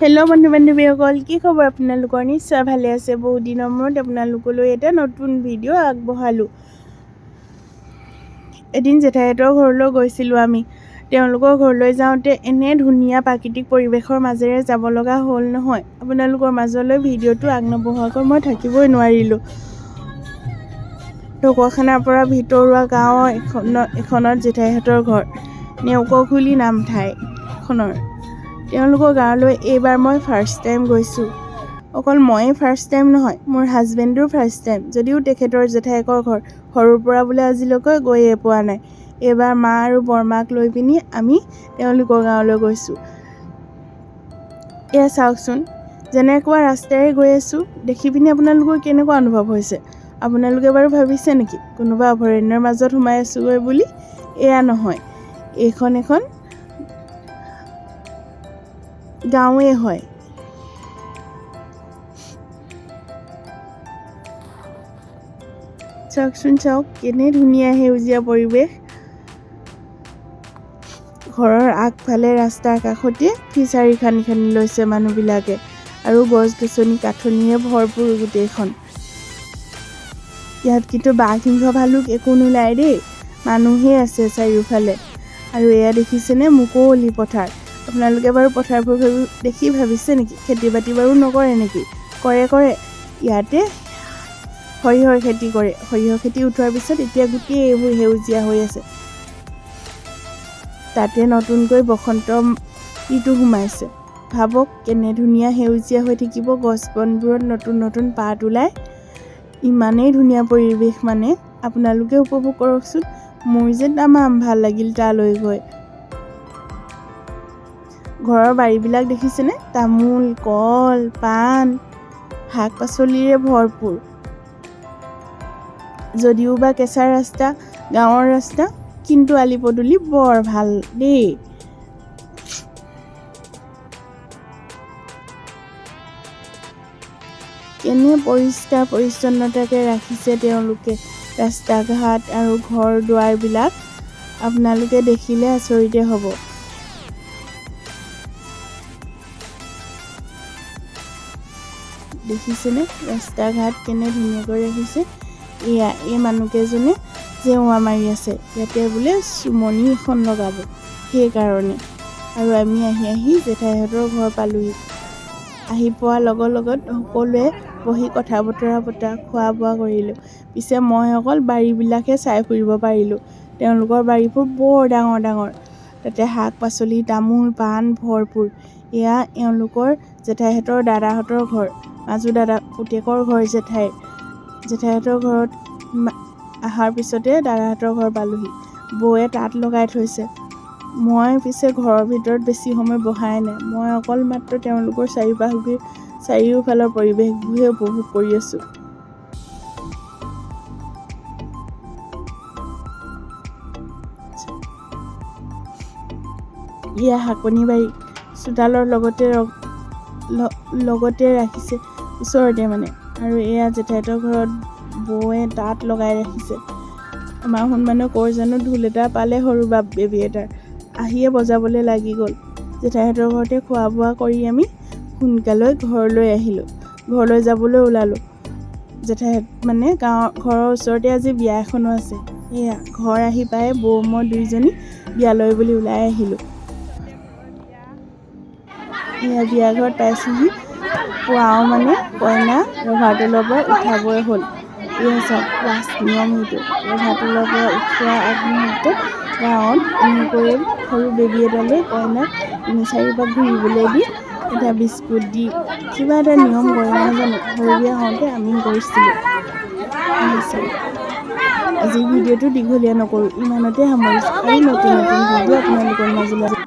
Hello' বন্ধু বান্ধৱীসকল, কি খবৰ আপোনালোকৰ? নিশ্চয় ভালে আছে। বহুত দিনৰ মূৰত আপোনালোকলৈ এটা নতুন ভিডিঅ' আগবঢ়ালোঁ। এদিন জেঠাইহঁতৰ ঘৰলৈ গৈছিলোঁ আমি। তেওঁলোকৰ ঘৰলৈ যাওঁতে এনে ধুনীয়া প্ৰাকৃতিক পৰিৱেশৰ মাজেৰে যাব লগা হ'ল নহয়, আপোনালোকৰ মাজলৈ ভিডিঅ'টো আগনবঢ়োৱাকৈ মই থাকিবই নোৱাৰিলোঁ। ঢকুৱাখানাৰ পৰা ভিতৰুৱা গাঁও এখনত জেঠাইহঁতৰ ঘৰ, নেওকঘুলি নাম ঠাইখনৰ। তেওঁলোকৰ গাঁৱলৈ এইবাৰ মই ফাৰ্ষ্ট টাইম গৈছোঁ। অকল ময়েই ফাৰ্ষ্ট টাইম নহয়, মোৰ হাজবেণ্ডো ফাৰ্ষ্ট টাইম। যদিও তেখেতৰ জেঠাইকৰ ঘৰ, সৰুৰ পৰা বোলে আজিলৈকে গৈয়ে পোৱা নাই। এইবাৰ মা আৰু বৰমাক লৈ পিনি আমি তেওঁলোকৰ গাঁৱলৈ গৈছোঁ। এয়া চাওকচোন, যেনেকুৱা ৰাস্তাৰে গৈ আছোঁ, দেখি পিনি আপোনালোকৰ কেনেকুৱা অনুভৱ হৈছে? আপোনালোকে বাৰু ভাবিছে নেকি কোনোবা অভয়াৰণ্যৰ মাজত সোমাই আছোঁগৈ বুলি? এয়া নহয়, এইখন এখন গাঁৱেই হয়। চাওকচোন, চাওক কেনে ধুনীয়া সেউজীয়া পৰিৱেশ। ঘৰৰ আগফালে ৰাস্তাৰ কাষতে ফিচাৰী খানি খানি লৈছে মানুহবিলাকে, আৰু গছ গছনি কাঠনিৰে ভৰপূৰ গোটেইখন। ইয়াত কিন্তু বাঘ সিংহ ভালুক একো নোলায় দেই, মানুহেই আছে চাৰিওফালে। আৰু এয়া দেখিছেনে, মুকলি পথাৰ। আপোনালোকে বাৰু পথাৰবোৰ দেখি ভাবিছে নেকি খেতি বাতি বাৰু নকৰে নেকি? কৰে। ইয়াতে সৰিয়হৰ খেতি কৰে। সৰিয়হ খেতি উঠোৱাৰ পিছত এতিয়া গোটেই এইবোৰ সেউজীয়া হৈ আছে। তাতে নতুনকৈ বসন্ত ঋতু সোমাইছে। ভাবক কেনে ধুনীয়া সেউজীয়া হৈ থাকিব, গছ বনবোৰত নতুন নতুন পাত ওলায়। ইমানেই ধুনীয়া পৰিৱেশ, মানে আপোনালোকে উপভোগ কৰকচোন। মোৰ যে তামাম ভাল লাগিল তালৈ গৈ। ঘৰৰ বাৰীবিলাক দেখিছেনে? তামোল, কল, পাণ, শাক পাচলিৰে ভৰপূৰ। যদিও বা কেঁচা ৰাস্তা, গাঁৱৰ ৰাস্তা, কিন্তু আলি পদূলি বৰ ভাল দেই। কেনে পৰিষ্কাৰ পৰিচ্ছন্নতাকৈ ৰাখিছে তেওঁলোকে ৰাস্তা ঘাট আৰু ঘৰ দুৱাৰবিলাক। আপোনালোকে দেখিলে আচৰিতে হ'ব। দেখিছেনে ৰাস্তা ঘাট কেনে ধুনীয়াকৈ ৰাখিছে? এয়া এই মানুহকেইজনে জেওৰা মাৰি আছে, ইয়াতে বোলে চুমনি এখন লগাব, সেইকাৰণে। আৰু আমি আহি জেঠাইহঁতৰ ঘৰ পালোহি। আহি পোৱাৰ লগত সকলোৱে বহি কথা বতৰা পতা, খোৱা বোৱা কৰিলোঁ। পিছে মই অকল বাৰীবিলাকহে চাই ফুৰিব পাৰিলোঁ। তেওঁলোকৰ বাৰীবোৰ বৰ ডাঙৰ ডাঙৰ, তাতে শাক পাচলি, তামোল পাণ ভৰপূৰ। এয়া এওঁলোকৰ জেঠাইহঁতৰ দাদাহঁতৰ ঘৰ, মাজু দাদা পুতেকৰ ঘৰ। জেঠাইহঁতৰ ঘৰত অহাৰ পিছতে দাদাহঁতৰ ঘৰ পালোহি। বৌয়ে তাঁত লগাই থৈছে। মই পিছে ঘৰৰ ভিতৰত বেছি সময় বহাই নাই। মই অকল মাত্ৰ তেওঁলোকৰ চাৰিওফালৰ পৰিৱেশবোৰহে উপভোগ কৰি আছোঁ। এয়া শাকনি বাৰী, চোতালৰ লগতে ৰাখিছে, ওচৰতে মানে। আৰু এয়া জেঠাইহঁতৰ ঘৰত বৌয়ে তাঁত লগাই ৰাখিছে। আমাৰ সন্মানৰ ক'ৰ জানো ঢোল এটা পালে, সৰু বেবী এটাৰ, আহিয়ে বজাবলৈ লাগি গ'ল। জেঠাইহঁতৰ ঘৰতে খোৱা বোৱা কৰি আমি সোনকালে ঘৰলৈ আহিলোঁ। ঘৰলৈ যাবলৈ ওলালোঁ। জেঠাইহঁত মানে ঘৰৰ ওচৰতে আজি বিয়া এখনো আছে। এয়া ঘৰ আহি পাই বৌ মই দুইজনী বিয়ালৈ বুলি ওলাই আহিলোঁ। এয়া বিয়া ঘৰত পাইছোঁহি। পুৱাও মানে কইনা ৰভাতলৰ পৰা উঠাবই হ'ল। এয়া চাওক, লাষ্ট নিয়ম সেইটো। ৰভাতলৰ পৰা উঠোৱা আগমুহূৰ্তত গাঁৱত এনেকৈ সৰু বেবী এটালৈ কইনাক 3-4 পাক ঘূৰিবলৈ দি এটা বিস্কুট দি কিবা এটা নিয়ম কৰে, নাজানো। সৰু বিয়া হওঁতে আমিও কৰিছিলোঁ। আজি ভিডিঅ'টো দীঘলীয়া নকৰোঁ, ইমানতে সামৰিছোঁ। আৰু নতুন ভিডিঅ' আপোনালোকৰ মাজলৈ